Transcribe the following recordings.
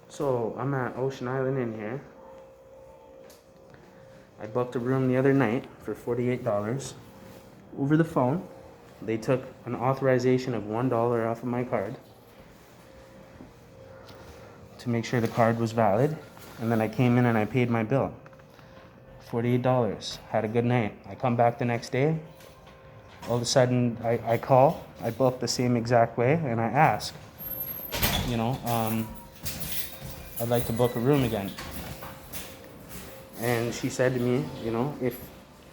So I'm at Ocean Island Inn here. I booked a room the other night for $48 over the phone. They took an authorization of $1 off of my card to make sure the card was valid. And then I came in and I paid my bill. $48. Had a good night. I come back the next day. All of a sudden, I call. I book the same exact way and I ask, I'd like to book a room again. And she said to me,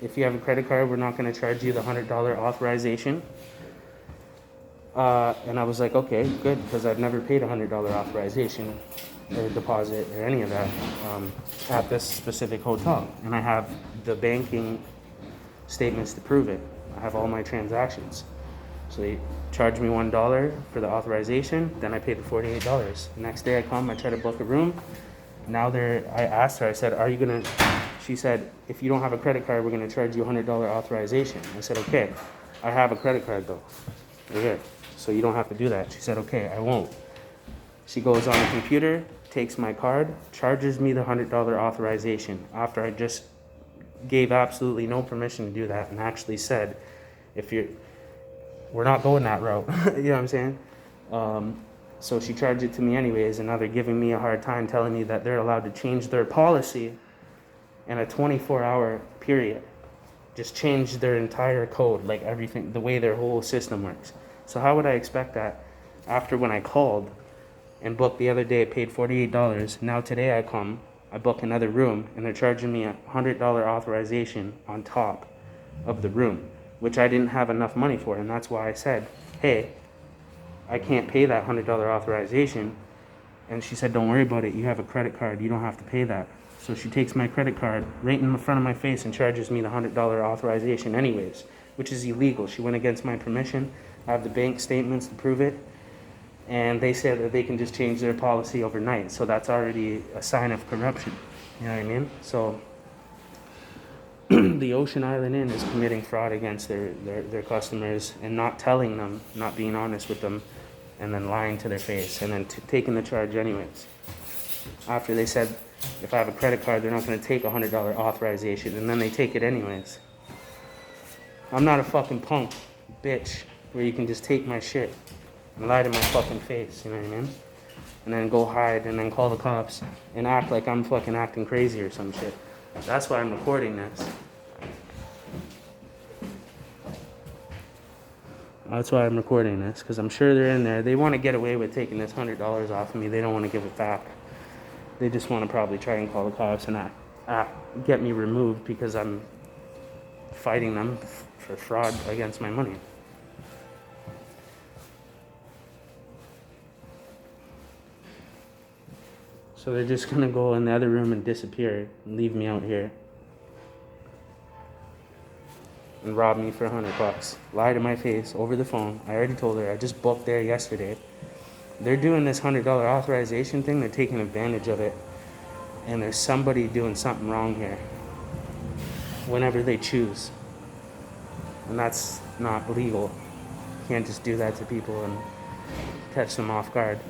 if you have a credit card, we're not going to charge you the $100 authorization. And I was like, okay, good, because I've never paid a $100 authorization or deposit or any of that at this specific hotel. And I have the banking statements to prove it. I have all my transactions. So they charged me $1 for the authorization, then I paid the $48. The next day I come, I try to book a room. Now I asked her, I said, she said, if you don't have a credit card, we're gonna charge you a $100 authorization. I said, okay, I have a credit card though. Okay, so you don't have to do that. She said, okay, I won't. She goes on the computer, takes my card, charges me the $100 authorization after I just gave absolutely no permission to do that and actually said, we're not going that route. You know what I'm saying? So she charged it to me anyways, and now they're giving me a hard time telling me that they're allowed to change their policy in a 24-hour period. Just change their entire code, like everything, the way their whole system works. So how would I expect that after when I called and booked the other day, paid $48, now today I come, I book another room, and they're charging me a $100 authorization on top of the room, which I didn't have enough money for, and that's why I said, hey, I can't pay that $100 authorization. And she said, don't worry about it, you have a credit card, you don't have to pay that. So she takes my credit card right in the front of my face and charges me the $100 authorization anyways, which is illegal. She went against my permission. I have the bank statements to prove it. And they said that they can just change their policy overnight. So that's already a sign of corruption. You know what I mean? So the Ocean Island Inn is committing fraud against their customers and not telling them, not being honest with them, and then lying to their face and then taking the charge anyways. After they said, if I have a credit card, they're not going to take a $100 authorization, and then they take it anyways. I'm not a fucking punk bitch where you can just take my shit and lie to my fucking face, you know what I mean? And then go hide and then call the cops and act like I'm fucking acting crazy or some shit. That's why I'm recording this. That's why I'm recording this, because I'm sure they're in there. They want to get away with taking this $100 off of me. They don't want to give it back. They just want to probably try and call the cops and get me removed because I'm fighting them for fraud against my money. So they're just going to go in the other room and disappear and leave me out here and rob me for $100. Lie to my face over the phone. I already told her. I just booked there yesterday. They're doing this $100 authorization thing. They're taking advantage of it. And there's somebody doing something wrong here whenever they choose. And that's not legal. You can't just do that to people and catch them off guard.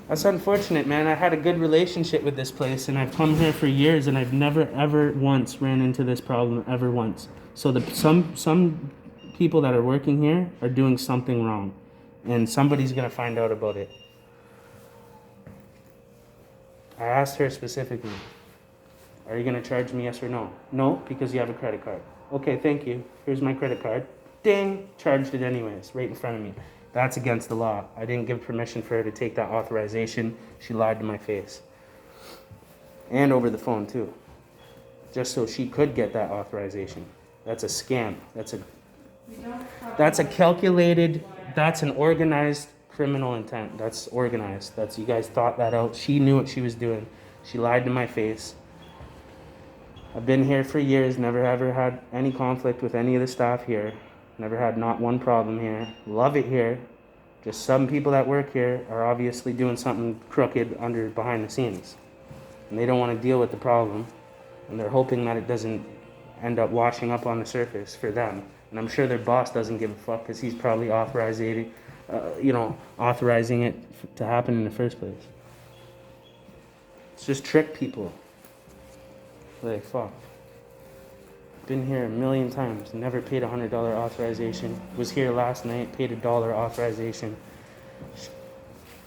That's unfortunate, man. I had a good relationship with this place, and I've come here for years, and I've never, ever once ran into this problem, ever once. So some people that are working here are doing something wrong, and somebody's gonna find out about it. I asked her specifically, are you gonna charge me, yes or no? No, because you have a credit card. Okay, thank you. Here's my credit card. Ding! Charged it anyways, right in front of me. That's against the law. I didn't give permission for her to take that authorization. She lied to my face. And over the phone too. Just so she could get that authorization. That's a scam. That's a calculated, that's an organized criminal intent. That's organized. You guys thought that out. She knew what she was doing. She lied to my face. I've been here for years, never ever had any conflict with any of the staff here. Never had not one problem here. Love it here. Just some people that work here are obviously doing something crooked behind the scenes. And they don't want to deal with the problem. And they're hoping that it doesn't end up washing up on the surface for them. And I'm sure their boss doesn't give a fuck because he's probably authorizing it to happen in the first place. It's just trick people. Like, fuck. Been here a million times. Never paid $100 authorization. Was here last night, paid $1 authorization.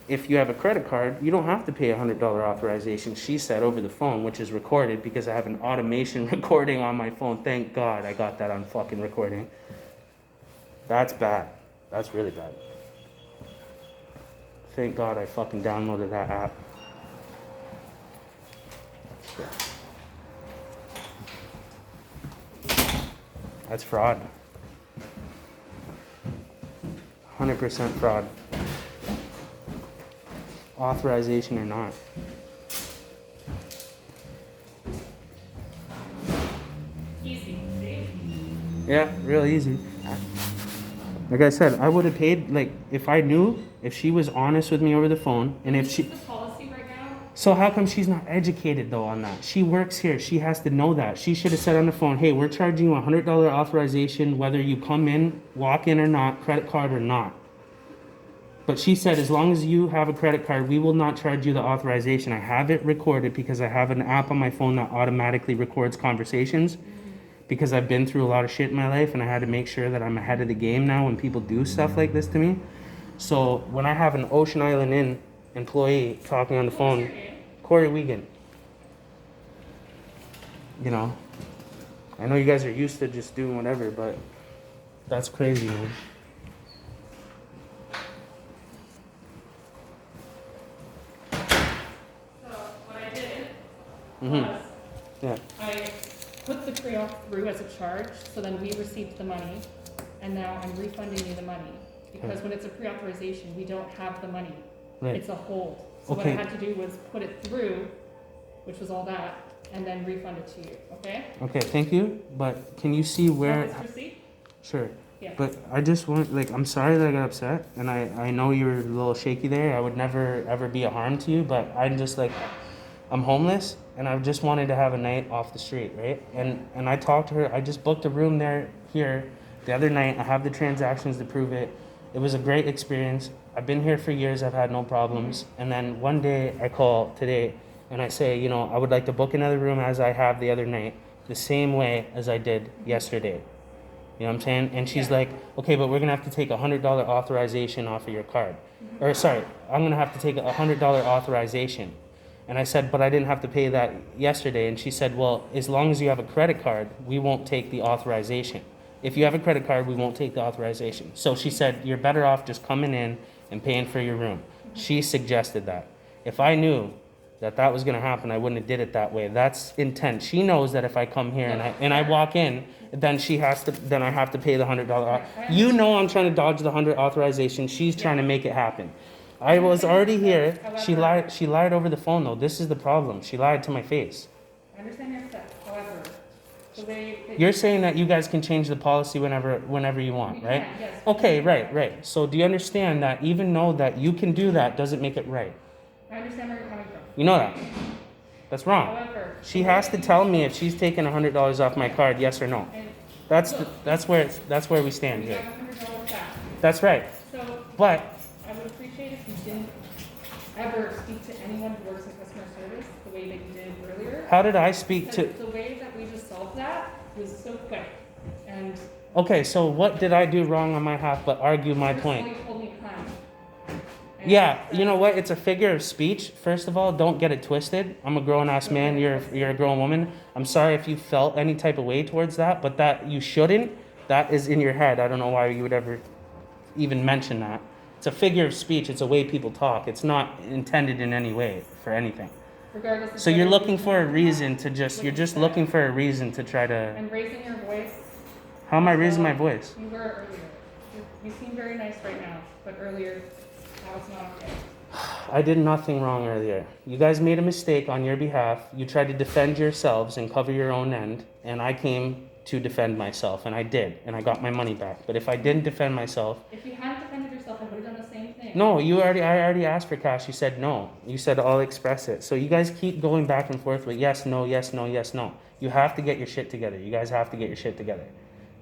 If you have a credit card, you don't have to pay $100 authorization, she said over the phone, which is recorded because I have an automation recording on my phone. Thank God I got that on fucking recording. That's bad. That's really bad. Thank God I fucking downloaded that app. Yeah. That's fraud. 100% fraud. Authorization or not. Easy. Yeah, real easy. Like I said, I would have paid, like, if I knew, if she was honest with me over the phone, and if she... This is the policy right now. So how come she's not educated, though, on that? She works here. She has to know that. She should have said on the phone, hey, we're charging you $100 authorization, whether you come in, walk in or not, credit card or not. But she said, as long as you have a credit card, we will not charge you the authorization. I have it recorded because I have an app on my phone that automatically records conversations. Because I've been through a lot of shit in my life and I had to make sure that I'm ahead of the game now when people do stuff like this to me. So when I have an Ocean Island Inn employee talking on the phone, Corey Wiegand, you know, I know you guys are used to just doing whatever, but that's crazy, man. So what I did was Yeah. I put the pre-auth through as a charge, so then we received the money, and now I'm refunding you the money. Because when it's a pre-authorization, we don't have the money. Right. It's a hold. So what I had to do was put it through, which was all that, and then refund it to you, okay? Okay, thank you. But can you see where... This receipt? Sure. Yeah. But I just want, like, I'm sorry that I got upset, and I know you were a little shaky there. I would never, ever be a harm to you, but I'm just like, I'm homeless, and I just wanted to have a night off the street, right? And I talked to her. I just booked a room here the other night. I have the transactions to prove it. It was a great experience. I've been here for years. I've had no problems. And then one day I call today, and I say, you know, I would like to book another room as I have the other night, the same way as I did yesterday. You know what I'm saying? And she's like, okay, but we're going to have to take $100 authorization off of your card. Or sorry, I'm going to have to take $100 authorization. And I said, but I didn't have to pay that yesterday. And she said, well, as long as you have a credit card, we won't take the authorization. If you have a credit card, we won't take the authorization. So she said, you're better off just coming in and paying for your room. She suggested that. If I knew that that was going to happen, I wouldn't have did it that way. That's intent. She knows that if I come here and I walk in, then I have to pay the $100. You know I'm trying to dodge the 100 authorization. She's trying to make it happen. I was already here. She lied over the phone, though. This is the problem. She lied to my face. I understand your upset. However, the way you're saying that you guys can change the policy whenever you want, right? Yes. Okay, right. So do you understand that even though that you can do that doesn't make it right? I understand where you're coming from. You know that. That's wrong. However, she has to tell me if she's taking $100 off my card, yes or no. That's where we stand you here. have $100 back. That's right. So But I would appreciate if you didn't ever speak to anyone who works in customer service the way that you did earlier. how did I speak to... Because the way that we just solved that was so quick. And Okay, so what did I do wrong on my half but argue my point? you told me time. Yeah, you know what? It's a figure of speech. First of all, don't get it twisted. I'm a grown-ass man. You're a grown woman. I'm sorry if you felt any type of way towards that, but that you shouldn't. That is in your head. I don't know why you would ever even mention that. It's a figure of speech. It's a way people talk. It's not intended in any way for anything. Regardless of So you're whether looking for a reason to you're just looking for a reason to try to... And raising your voice. How am I raising my voice? You were earlier. You seem very nice right now, but earlier, that was not okay. I did nothing wrong earlier. You guys made a mistake on your behalf. You tried to defend yourselves and cover your own end, and I came to defend myself, and I did, and I got my money back. But if I didn't defend myself... If you hadn't defended yourself, I would have done the same thing. No, I already asked for cash. You said no. You said I'll express it. So you guys keep going back and forth with yes, no, yes, no, yes, no. You have to get your shit together. You guys have to get your shit together.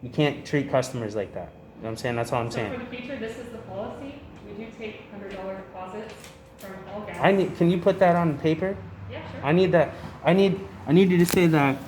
You can't treat customers like that. You know what I'm saying? That's all I'm saying. So for the future, this is the policy. We do take $100 deposits from all gas. Can you put that on paper? Yeah, sure. I need that. I need you to say that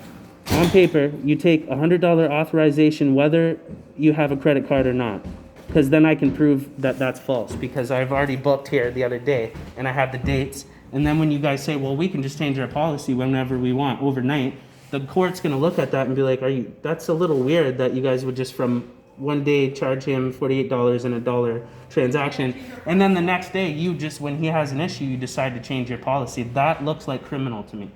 on paper. You take $100 authorization whether you have a credit card or not, because then I can prove that that's false, because I've already booked here the other day and I have the dates. And then when you guys say, well, we can just change our policy whenever we want overnight, the court's going to look at that and be like, that's a little weird that you guys would just from one day charge him $48 and $1 transaction, and then the next day you just, when he has an issue, you decide to change your policy. That looks like criminal to me.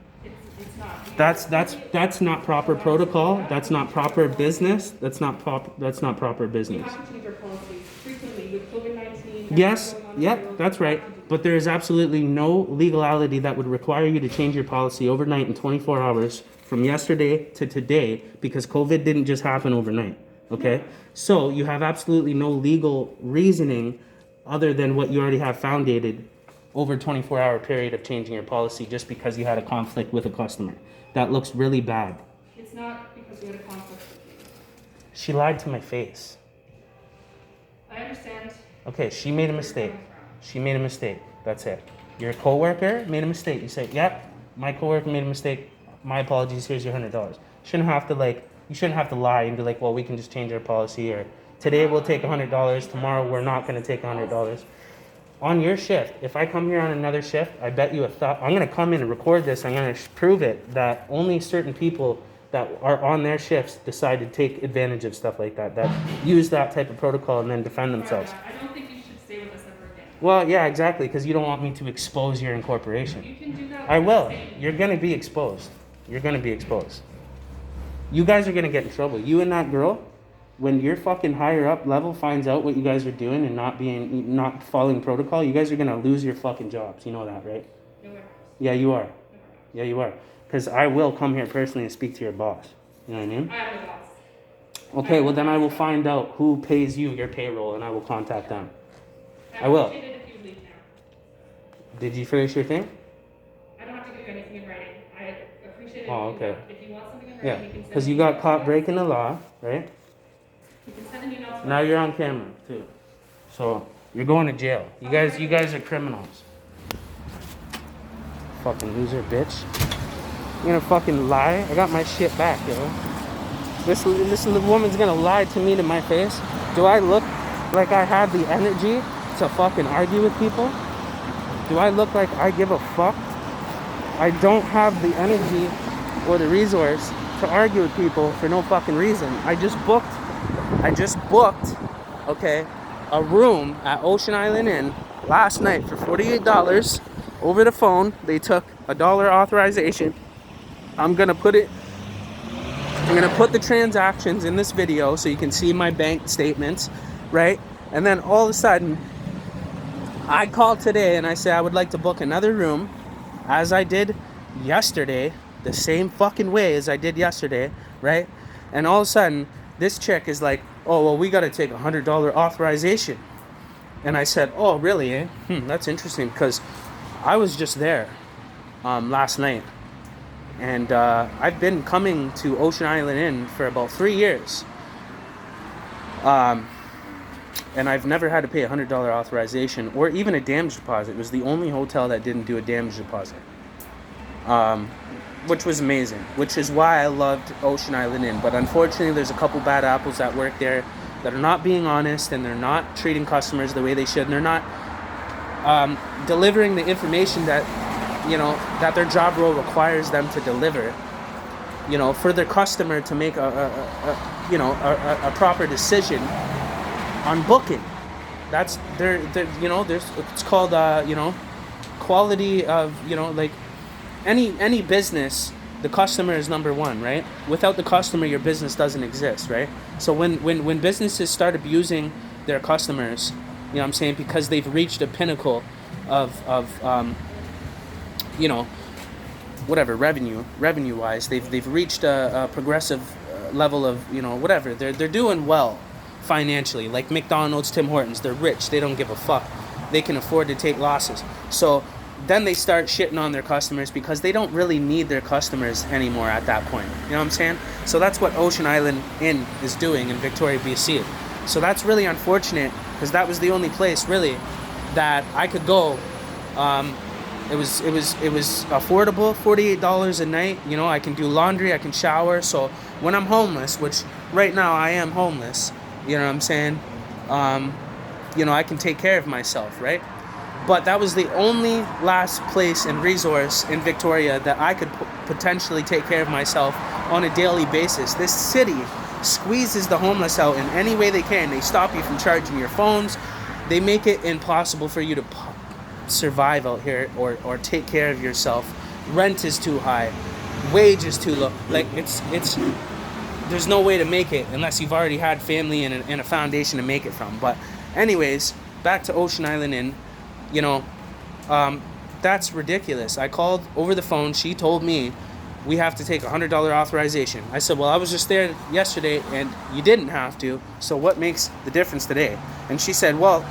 It's not. That's not proper protocol. That's not proper business. That's not proper business. We have to change our policies frequently with COVID-19. Yes, yep, that's right. But there is absolutely no legality that would require you to change your policy overnight in 24 hours from yesterday to today, because COVID didn't just happen overnight. Okay? So you have absolutely no legal reasoning other than what you already have founded over a 24-hour period of changing your policy just because you had a conflict with a customer. That looks really bad. It's not because we had a conflict. She lied to my face. I understand. Okay, she made a mistake. She made a mistake. That's it. Your coworker made a mistake. You say, yep, my coworker made a mistake. My apologies. Here's your $100. You shouldn't have to lie and be like, well, we can just change our policy, or today we'll take $100. Tomorrow we're not going to take $100. On your shift, if I come here on another shift, I bet you I'm going to come in and record this. I'm going to prove it that only certain people that are on their shifts decide to take advantage of stuff like that use that type of protocol and then defend themselves. I don't think you should stay with us ever again. Well, yeah, exactly, because you don't want me to expose your incorporation. You can do that. I will. You're going to be exposed. You're going to be exposed. You guys are going to get in trouble. You and that girl, when your fucking higher up level finds out what you guys are doing and not following protocol, you guys are going to lose your fucking jobs. You know that, right? Nowhere. Yeah, you are. Yeah, you are. Because I will come here personally and speak to your boss. You know what I mean? I have a boss. Okay, well then I will find out who pays you your payroll and I will contact them. I will. appreciate it if you leave now. Did you finish your thing? I don't have to give you anything in writing. I appreciate it. Oh, okay. If you want something in Yeah, writing, you can send because me you got an caught email. breaking the law, right? You can send an email to Now you're on camera too. So you're going to jail. You guys are criminals. Fucking loser, bitch. You're gonna fucking lie? I got my shit back, yo. This woman's gonna lie to me to my face. Do I look like I have the energy to fucking argue with people? Do I look like I give a fuck? I don't have the energy or the resource to argue with people for no fucking reason. I just booked, okay, a room at Ocean Island Inn last night for $48 over the phone. They took $1 authorization. I'm gonna put the transactions in this video so you can see my bank statements, right? And then all of a sudden, I called today and I said I would like to book another room, as I did yesterday, the same fucking way as I did yesterday, right? And all of a sudden, this chick is like, oh, well, we gotta take $100 authorization. And I said, oh, really, eh? That's interesting, because I was just there last night. And I've been coming to Ocean Island Inn for about 3 years. And I've never had to pay $100 authorization or even a damage deposit. It was the only hotel that didn't do a damage deposit. Which was amazing. Which is why I loved Ocean Island Inn. But unfortunately, there's a couple bad apples that work there that are not being honest, and they're not treating customers the way they should. And they're not delivering the information that, that their job role requires them to deliver, for their customer to make a proper decision on booking. That's there's it's called quality of, like any business, the customer is number one, right? Without the customer, your business doesn't exist, right? So when businesses start abusing their customers, you know what I'm saying, because they've reached a pinnacle of whatever revenue wise, they've reached a progressive level of, whatever. They're doing well financially. Like McDonald's, Tim Hortons, they're rich. They don't give a fuck. They can afford to take losses. So then they start shitting on their customers because they don't really need their customers anymore at that point. You know what I'm saying? So that's what Ocean Island Inn is doing in Victoria, BC. So that's really unfortunate because that was the only place really that I could go. It was affordable, $48 a night. I can do laundry, I can shower. So when I'm homeless, which right now I am homeless, you know what I'm saying? I can take care of myself, right? But that was the only last place and resource in Victoria that I could potentially take care of myself on a daily basis. This city squeezes the homeless out in any way they can. They stop you from charging your phones. They make it impossible for you to survive out here or take care of yourself. Rent is too high. Wage is too low. Like, it's there's no way to make it unless you've already had family and a foundation to make it from. But anyways, back to Ocean Island Inn. That's ridiculous. I called over the phone. She told me we have to take $100 authorization. I said, well, I was just there yesterday and you didn't have to. So what makes the difference today? And she said, well,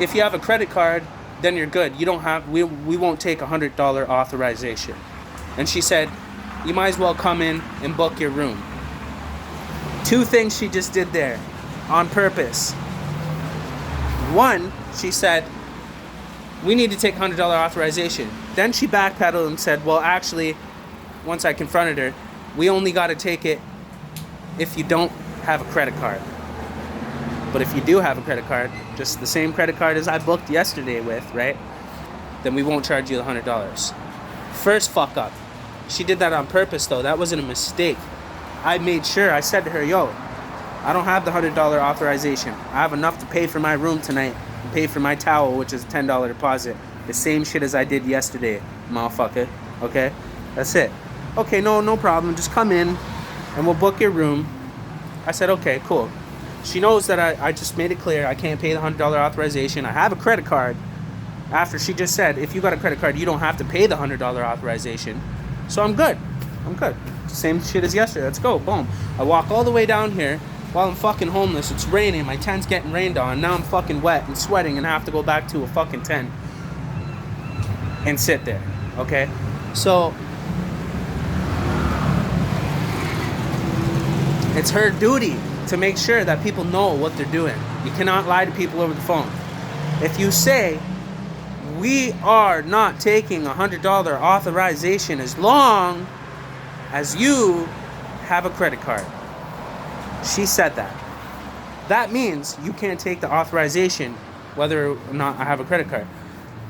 if you have a credit card, then you're good. We won't take $100 authorization. And she said, you might as well come in and book your room. Two things she just did there on purpose. One, she said, we need to take $100 authorization. Then she backpedaled and said, well, actually, once I confronted her, we only got to take it if you don't have a credit card. But if you do have a credit card, just the same credit card as I booked yesterday with, right? Then we won't charge you the $100. First fuck up. She did that on purpose, though. That wasn't a mistake. I made sure. I said to her, yo, I don't have the $100 authorization. I have enough to pay for my room tonight and pay for my towel, which is a $10 deposit. The same shit as I did yesterday, motherfucker. Okay? That's it. Okay, no problem. Just come in and we'll book your room. I said, okay, cool. She knows that I just made it clear I can't pay the $100 authorization. I have a credit card. After she just said, if you got a credit card, you don't have to pay the $100 authorization. So I'm good. Same shit as yesterday. Let's go. Boom. I walk all the way down here while I'm fucking homeless. It's raining. My tent's getting rained on. Now I'm fucking wet and sweating and have to go back to a fucking tent and sit there. Okay? So it's her duty to make sure that people know what they're doing. You cannot lie to people over the phone. If you say, we are not taking $100 authorization as long as you have a credit card. She said that. That means you can't take the authorization whether or not I have a credit card.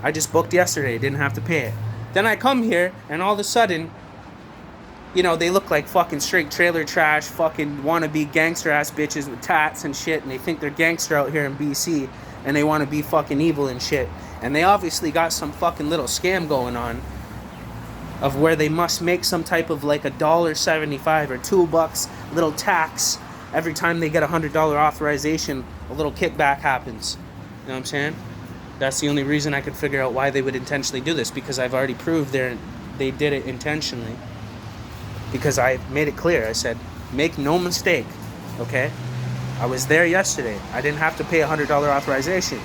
I just booked yesterday, didn't have to pay it. Then I come here and all of a sudden, they look like fucking straight trailer trash, fucking wannabe gangster ass bitches with tats and shit, and they think they're gangster out here in BC, and they want to be fucking evil and shit. And they obviously got some fucking little scam going on of where they must make some type of like $1.75 or $2 little tax every time they get $100 authorization. A little kickback happens. You know what I'm saying? That's the only reason I could figure out why they would intentionally do this, because I've already proved they did it intentionally. Because I made it clear. I said, make no mistake, okay? I was there yesterday. I didn't have to pay $100 authorization.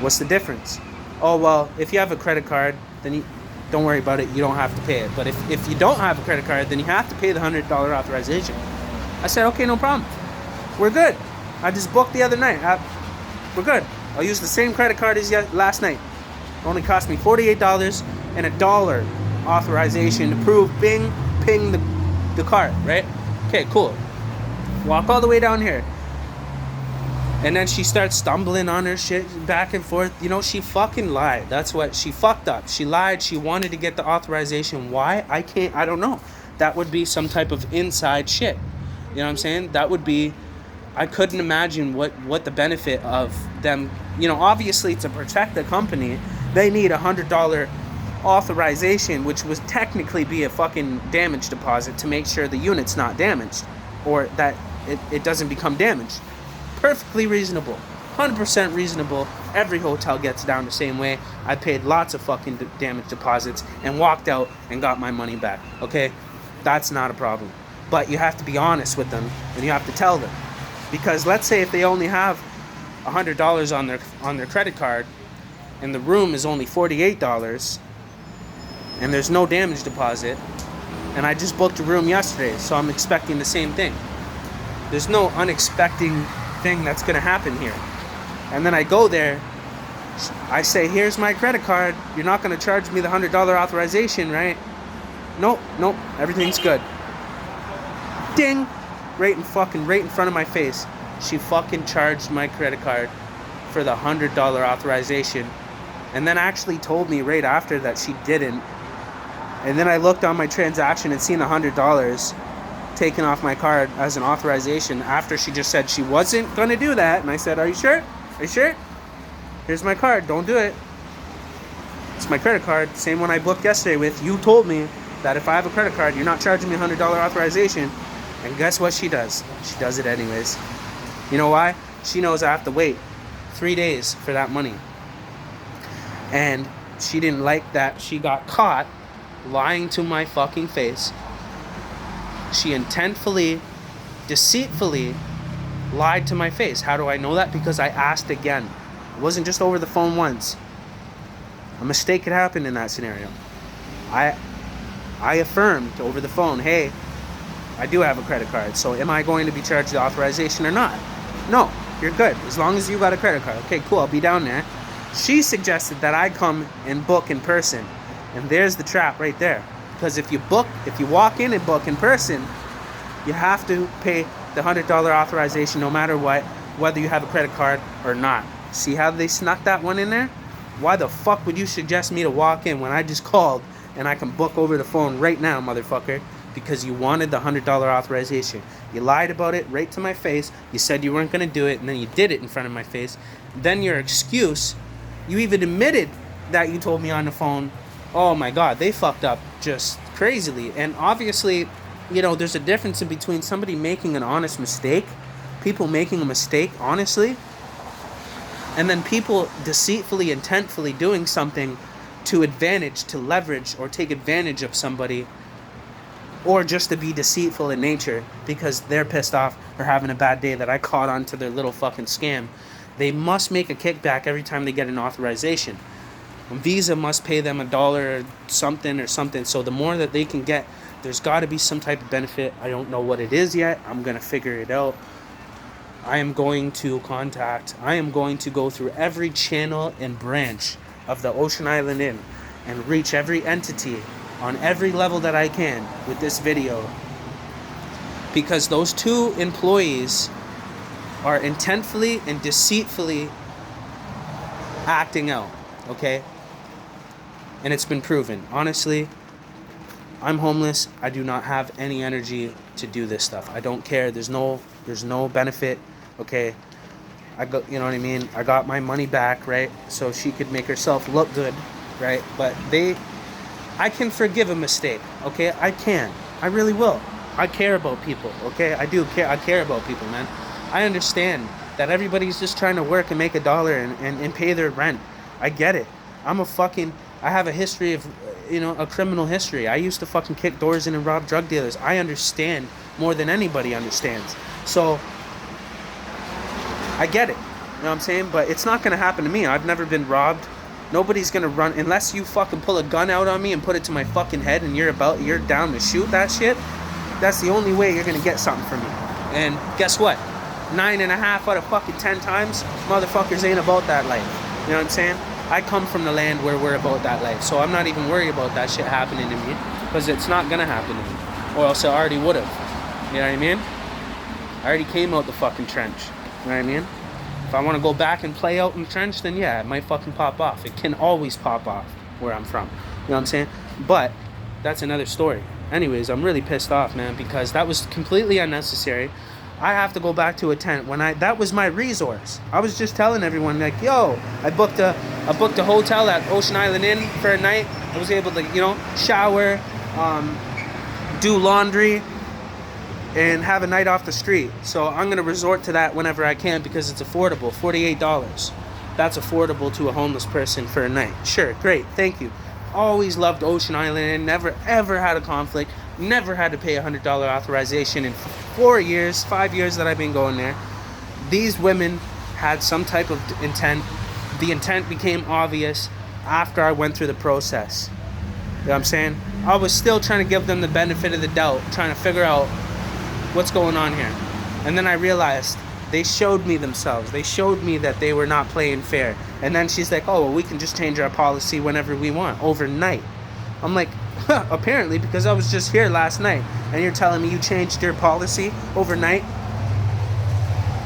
What's the difference? Oh, well, if you have a credit card, then don't worry about it. You don't have to pay it. But if you don't have a credit card, then you have to pay the $100 authorization. I said, okay, no problem. We're good. I just booked the other night. We're good. I'll use the same credit card as last night. It only cost me $48 and $1 authorization to prove ping the card, right? Okay, cool. Walk all the way down here. And then she starts stumbling on her shit back and forth. She fucking lied. That's what she fucked up. She lied. She wanted to get the authorization. Why? I don't know. That would be some type of inside shit. You know what I'm saying? That would be, I couldn't imagine what the benefit of them, obviously to protect the company, they need $100 authorization, which would technically be a fucking damage deposit to make sure the unit's not damaged or that it doesn't become damaged. Perfectly reasonable. 100% reasonable. Every hotel gets down the same way. I paid lots of fucking damage deposits and walked out and got my money back. Okay? That's not a problem. But you have to be honest with them, and you have to tell them. Because let's say if they only have $100 on their credit card, and the room is only $48, and there's no damage deposit, and I just booked a room yesterday, so I'm expecting the same thing. There's no unexpected thing that's going to happen here. And then I go there, I say, here's my credit card. You're not going to charge me the $100 authorization, right? Nope, everything's good. Ding! Right in front of my face. She fucking charged my credit card for the $100 authorization. And then actually told me right after that she didn't. And then I looked on my transaction and seen $100 taken off my card as an authorization after she just said she wasn't going to do that. And I said, are you sure? Are you sure? Here's my card. Don't do it. It's my credit card. Same one I booked yesterday with. You told me that if I have a credit card, you're not charging me $100 authorization. And guess what she does? She does it anyways. You know why? She knows I have to wait 3 days for that money. And she didn't like that she got caught lying to my fucking face. She intentfully, deceitfully lied to my face. How do I know that? Because I asked again. It wasn't just over the phone once. A mistake could happen in that scenario. I affirmed over the phone, hey, I do have a credit card, so am I going to be charged the authorization or not? No, you're good. As long as you got a credit card. Okay, cool, I'll be down there. She suggested that I come and book in person. And there's the trap right there. Because if you walk in and book in person, you have to pay the $100 authorization no matter what, whether you have a credit card or not. See how they snuck that one in there? Why the fuck would you suggest me to walk in when I just called and I can book over the phone right now, motherfucker? Because you wanted the $100 authorization. You lied about it right to my face. You said you weren't going to do it, and then you did it in front of my face. Then your excuse, you even admitted that you told me on the phone. Oh my God, they fucked up just crazily. And obviously, you know, there's a difference in between somebody making an honest mistake, people making a mistake honestly, and then people deceitfully, intentfully doing something to leverage or take advantage of somebody, or just to be deceitful in nature because they're pissed off or having a bad day that I caught on to their little fucking scam. They must make a kickback every time they get an authorization. Visa must pay them $1 or something. So the more that they can get, there's got to be some type of benefit. I don't know what it is yet. I'm going to figure it out. I am going to go through every channel and branch of the Ocean Island Inn and reach every entity on every level that I can with this video. Because those two employees are intentfully and deceitfully acting out, okay? And it's been proven. Honestly, I'm homeless. I do not have any energy to do this stuff. I don't care. There's no benefit, okay? You know what I mean? I got my money back, right? So she could make herself look good, right? But I can forgive a mistake, okay? I can. I really will. I care about people, okay? I do care. I care about people, man. I understand that everybody's just trying to work and make $1 and pay their rent. I get it. I have a history of, a criminal history. I used to fucking kick doors in and rob drug dealers. I understand more than anybody understands. So, I get it. You know what I'm saying? But it's not going to happen to me. I've never been robbed. Nobody's going to run, unless you fucking pull a gun out on me and put it to my fucking head and you're down to shoot that shit. That's the only way you're going to get something from me. And guess what? 9.5 out of fucking 10 times, motherfuckers ain't about that life. You know what I'm saying? I come from the land where we're about that life. So I'm not even worried about that shit happening to me. Because it's not going to happen to me. Or else I already would have. You know what I mean? I already came out the fucking trench. You know what I mean? If I want to go back and play out in the trench, then yeah, it might fucking pop off. It can always pop off where I'm from. You know what I'm saying? But that's another story. Anyways, I'm really pissed off, man, because that was completely unnecessary. I have to go back to a tent that was my resource. I was just telling everyone, like, yo, I booked a hotel at Ocean Island Inn for a night. I was able to, shower, do laundry, and have a night off the street. So I'm going to resort to that whenever I can because it's affordable. $48. That's affordable to a homeless person for a night. Sure, great, thank you. Always loved Ocean Island and never ever had a conflict. Never had to pay $100 authorization in 4 years, 5 years that I've been going there. These women had some type of intent. The intent became obvious after I went through the process. You know what I'm saying? I was still trying to give them the benefit of the doubt, trying to figure out what's going on here. And then I realized they showed me themselves. They showed me that they were not playing fair. And then she's like, oh, well, we can just change our policy whenever we want, overnight. I'm like, apparently, because I was just here last night, and you're telling me you changed your policy overnight?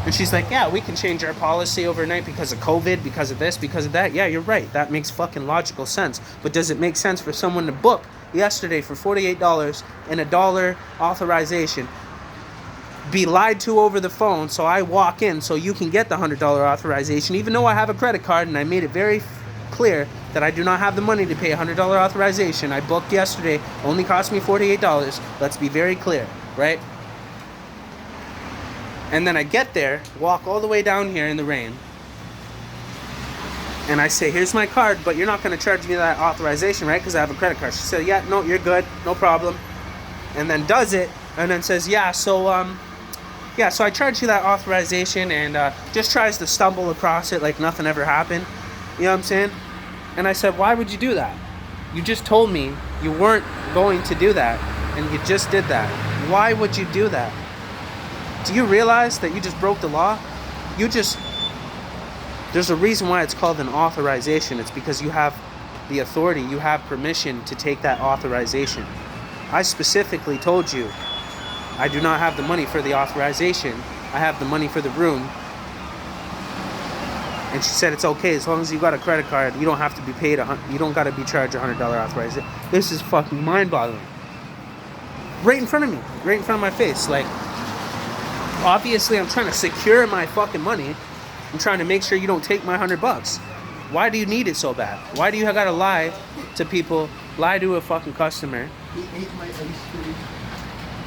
And she's like, yeah, we can change our policy overnight because of COVID, because of this, because of that. Yeah, you're right. That makes fucking logical sense. But does it make sense for someone to book yesterday for $48 and $1 authorization, be lied to over the phone, so I walk in so you can get the $100 authorization, even though I have a credit card and I made it very clear that I do not have the money to pay $100 authorization. I booked yesterday, only cost me $48. Let's be very clear, right? And then I get there, walk all the way down here in the rain, and I say, here's my card, but you're not going to charge me that authorization, right? Because I have a credit card. She said, yeah, no, you're good, no problem. And then does it, and then says, so I charged you that authorization, and just tries to stumble across it like nothing ever happened. You know what I'm saying? And I said, why would you do that? You just told me you weren't going to do that, and you just did that. Why would you do that? Do you realize that you just broke the law? There's a reason why it's called an authorization. It's because you have the authority, you have permission to take that authorization. I specifically told you, I do not have the money for the authorization. I have the money for the room. And she said, it's okay, as long as you got a credit card, you don't have to be paid, you don't got to be charged $100 authorization. This is fucking mind-boggling. Right in front of me, right in front of my face. Like, obviously I'm trying to secure my fucking money. I'm trying to make sure you don't take my $100. Why do you need it so bad? Why do you gotta lie to people, lie to a fucking customer?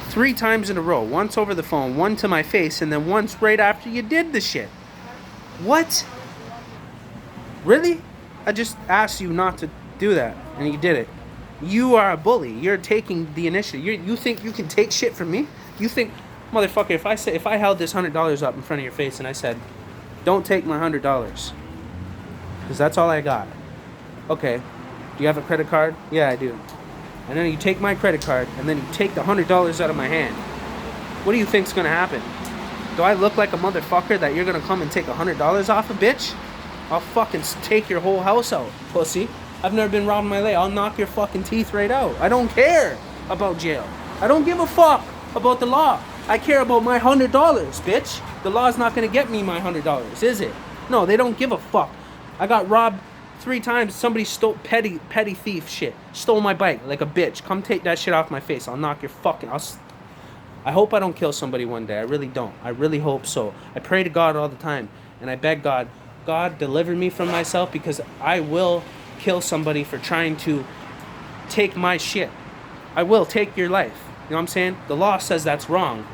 3 times in a row. Once over the phone, one to my face, and then once right after you did the shit. What? Really? I just asked you not to do that, and you did it. You are a bully. You're taking the initiative. You think you can take shit from me? You think, motherfucker, if I held this $100 up in front of your face and I said, don't take my $100, because that's all I got. Okay, do you have a credit card? Yeah, I do. And then you take my credit card, and then you take the $100 out of my hand. What do you think's gonna happen? Do I look like a motherfucker that you're gonna come and take $100 off a bitch? I'll fucking take your whole house out, pussy. I've never been robbed in my life. I'll knock your fucking teeth right out. I don't care about jail. I don't give a fuck about the law. I care about my $100, bitch. The law's not gonna get me my $100, is it? No, they don't give a fuck. I got robbed 3 times. Somebody stole petty thief shit. Stole my bike like a bitch. Come take that shit off my face. I'll knock your fucking... I hope I don't kill somebody one day. I really don't. I really hope so. I pray to God all the time, and I beg God, God, deliver me from myself, because I will kill somebody for trying to take my shit. I will take your life. You know what I'm saying? The law says that's wrong.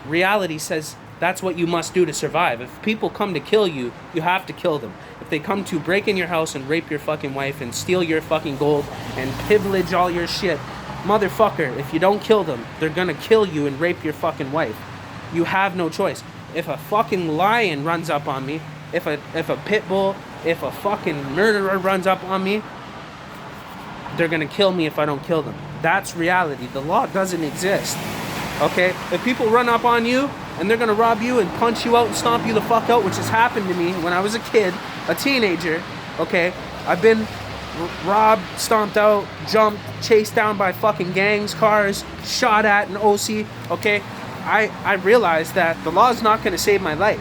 Reality says that's what you must do to survive. If people come to kill you, you have to kill them. If they come to break in your house and rape your fucking wife and steal your fucking gold and pillage all your shit, motherfucker, if you don't kill them, they're gonna kill you and rape your fucking wife. You have no choice. If a fucking lion runs up on me, if a pit bull, if a fucking murderer runs up on me, they're gonna kill me if I don't kill them. That's reality. The law doesn't exist. Okay? If people run up on you and they're gonna rob you and punch you out and stomp you the fuck out, which has happened to me when I was a kid, a teenager, okay? I've been robbed, stomped out, jumped, chased down by fucking gangs, cars, shot at an OC, okay? I realized that the law's not gonna save my life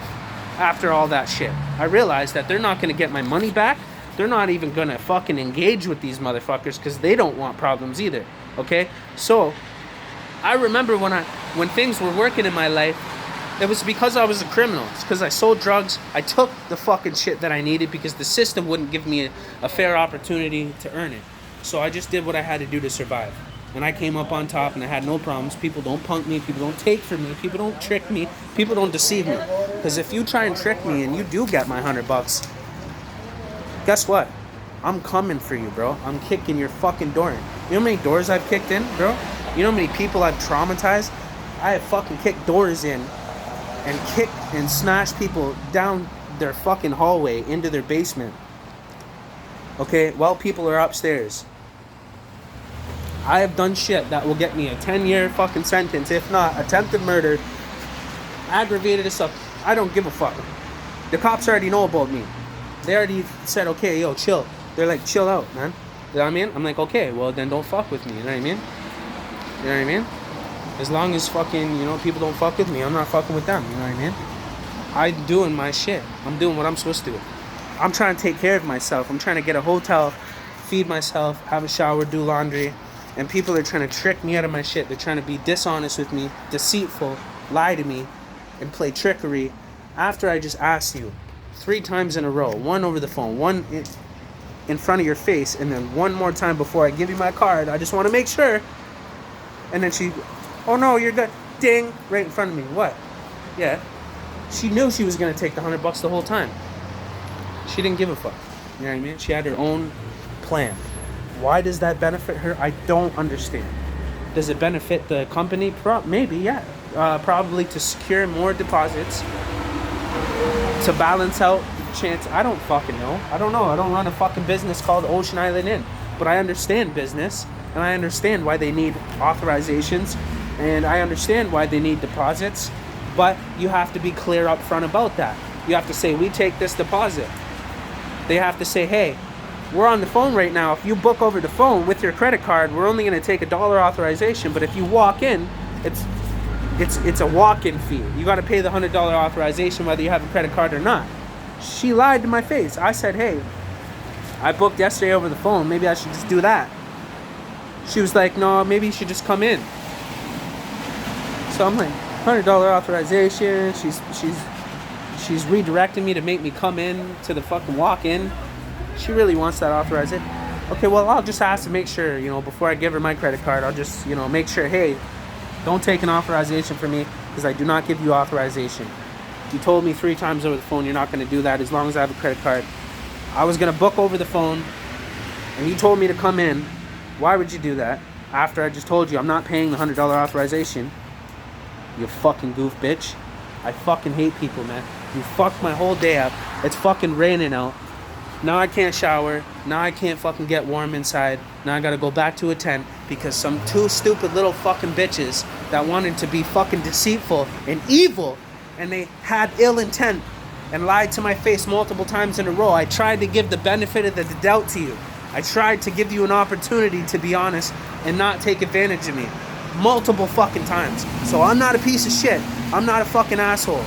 after all that shit. I realized that they're not gonna get my money back. They're not even gonna fucking engage with these motherfuckers because they don't want problems either, okay? So, I remember when things were working in my life, it was because I was a criminal. It's because I sold drugs. I took the fucking shit that I needed because the system wouldn't give me a fair opportunity to earn it. So I just did what I had to do to survive. And I came up on top and I had no problems. People don't punk me. People don't take from me. People don't trick me. People don't deceive me. Because if you try and trick me and you do get my $100, guess what? I'm coming for you, bro. I'm kicking your fucking door in. You know how many doors I've kicked in, bro? You know how many people I've traumatized? I have fucking kicked doors in and kicked and smashed people down their fucking hallway into their basement. Okay, while people are upstairs. I have done shit that will get me a 10-year fucking sentence, if not attempted murder, aggravated assault. I don't give a fuck. The cops already know about me. They already said, okay, yo, chill. They're like, chill out, man. You know what I mean? I'm like, okay, well then don't fuck with me. You know what I mean? You know what I mean? As long as fucking, people don't fuck with me, I'm not fucking with them. You know what I mean? I'm doing my shit. I'm doing what I'm supposed to do. I'm trying to take care of myself. I'm trying to get a hotel, feed myself, have a shower, do laundry. And people are trying to trick me out of my shit. They're trying to be dishonest with me, deceitful, lie to me, and play trickery after I just asked you 3 times in a row. One over the phone, one in front of your face, and then one more time before I give you my card. I just want to make sure. And then she, oh no, you're good. Ding, right in front of me. What? Yeah. She knew she was going to take the $100 the whole time. She didn't give a fuck. You know what I mean? She had her own plan. Why does that benefit her? I don't understand. Does it benefit the company? Maybe, yeah. Probably to secure more deposits, to balance out the chance. I don't fucking know. I don't know. I don't run a fucking business called Ocean Island Inn. But I understand business, and I understand why they need authorizations, and I understand why they need deposits. But you have to be clear up front about that. You have to say, we take this deposit. They have to say, hey, we're on the phone right now. If you book over the phone with your credit card, we're only going to take $1 authorization. But if you walk in, it's a walk-in fee. You got to pay the $100 authorization whether you have a credit card or not. She lied to my face. I said, hey, I booked yesterday over the phone. Maybe I should just do that. She was like, no, maybe you should just come in. So I'm like, $100 authorization. She's redirecting me to make me come in to the fucking walk-in. She really wants that authorization. Okay, well, I'll just ask to make sure, before I give her my credit card, I'll just, make sure, hey, don't take an authorization from me because I do not give you authorization. You told me 3 times over the phone you're not going to do that as long as I have a credit card. I was going to book over the phone and you told me to come in. Why would you do that after I just told you I'm not paying the $100 authorization? You fucking goof bitch. I fucking hate people, man. You fucked my whole day up. It's fucking raining out. Now I can't shower. Now I can't fucking get warm inside. Now I gotta go back to a tent because some 2 stupid little fucking bitches that wanted to be fucking deceitful and evil, and they had ill intent and lied to my face multiple times in a row. I tried to give the benefit of the doubt to you. I tried to give you an opportunity to be honest and not take advantage of me multiple fucking times. So I'm not a piece of shit. I'm not a fucking asshole.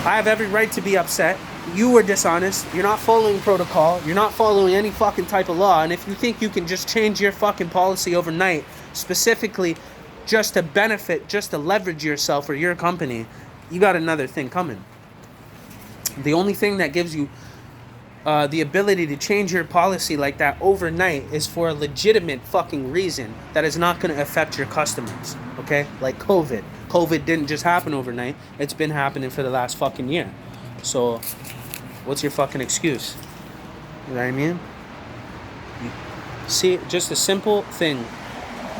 I have every right to be upset. You were dishonest. You're not following protocol. You're not following any fucking type of law. And if you think you can just change your fucking policy overnight, specifically just to benefit, just to leverage yourself or your company, you got another thing coming. The only thing that gives you the ability to change your policy like that overnight is for a legitimate fucking reason that is not going to affect your customers. Okay? Like COVID. COVID didn't just happen overnight. It's been happening for the last fucking year. So, what's your fucking excuse? You know what I mean? See, just a simple thing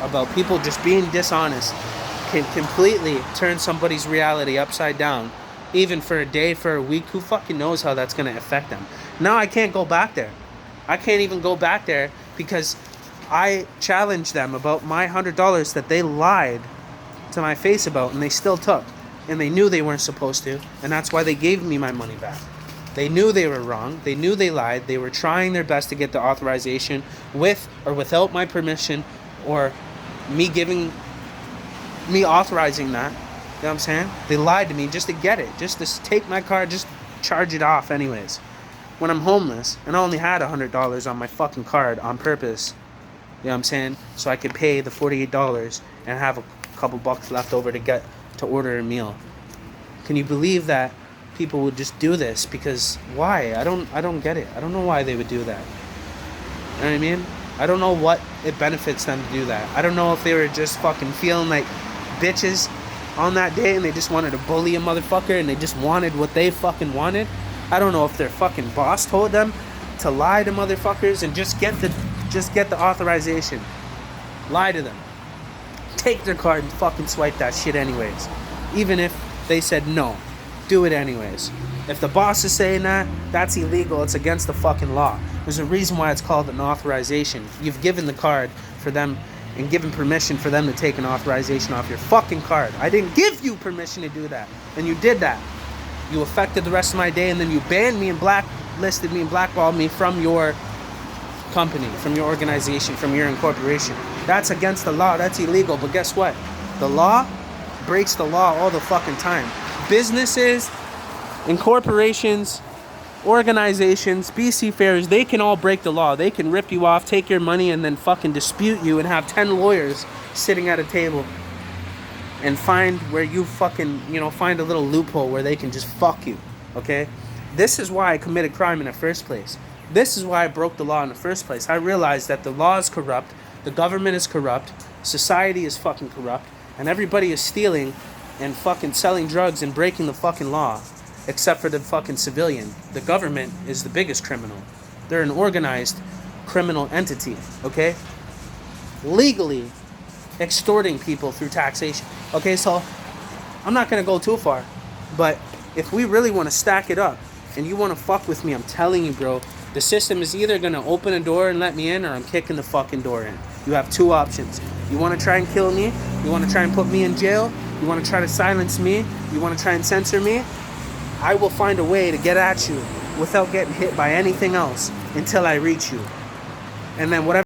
about people just being dishonest can completely turn somebody's reality upside down. Even for a day, for a week, who fucking knows how that's going to affect them? Now I can't go back there. I can't even go back there because I challenged them about my $100 that they lied to my face about and they still took. And they knew they weren't supposed to, and that's why they gave me my money back. They knew they were wrong. They knew they lied. They were trying their best to get the authorization with or without my permission or me authorizing that. You know what I'm saying? They lied to me just to get it, just to take my card, just charge it off anyways. When I'm homeless, and I only had $100 on my fucking card on purpose, you know what I'm saying? So I could pay the $48 and have a couple bucks left over to order a meal. Can you believe that people would just do this? Because why? I don't get it. I don't know why they would do that. You know what I mean? I don't know what it benefits them to do that. I don't know if they were just fucking feeling like bitches on that day and they just wanted to bully a motherfucker and they just wanted what they fucking wanted. I don't know if their fucking boss told them to lie to motherfuckers and just get the authorization. Lie to them. Take their card and fucking swipe that shit anyways. Even if they said no, do it anyways. If the boss is saying that, that's illegal. It's against the fucking law. There's a reason why it's called an authorization. You've given the card for them and given permission for them to take an authorization off your fucking card. I didn't give you permission to do that, and you did that. You affected the rest of my day, and then you banned me and blacklisted me and blackballed me from your company, from your organization, from your incorporation. That's against the law. That's illegal. But guess what? The law breaks the law all the fucking time. Businesses, incorporations, organizations, BC fairs, they can all break the law. They can rip you off, take your money, and then fucking dispute you and have 10 lawyers sitting at a table and find where you fucking, find a little loophole where they can just fuck you, okay? This is why I committed crime in the first place. This is why I broke the law in the first place. I realized that the law is corrupt, the government is corrupt, society is fucking corrupt, and everybody is stealing and fucking selling drugs and breaking the fucking law, except for the fucking civilian. The government is the biggest criminal. They're an organized criminal entity, okay? Legally extorting people through taxation. Okay, so I'm not going to go too far, but if we really want to stack it up and you want to fuck with me, I'm telling you, bro, the system is either going to open a door and let me in, or I'm kicking the fucking door in. You have two options. You want to try and kill me? You want to try and put me in jail? You want to try to silence me? You want to try and censor me? I will find a way to get at you without getting hit by anything else until I reach you. And then whatever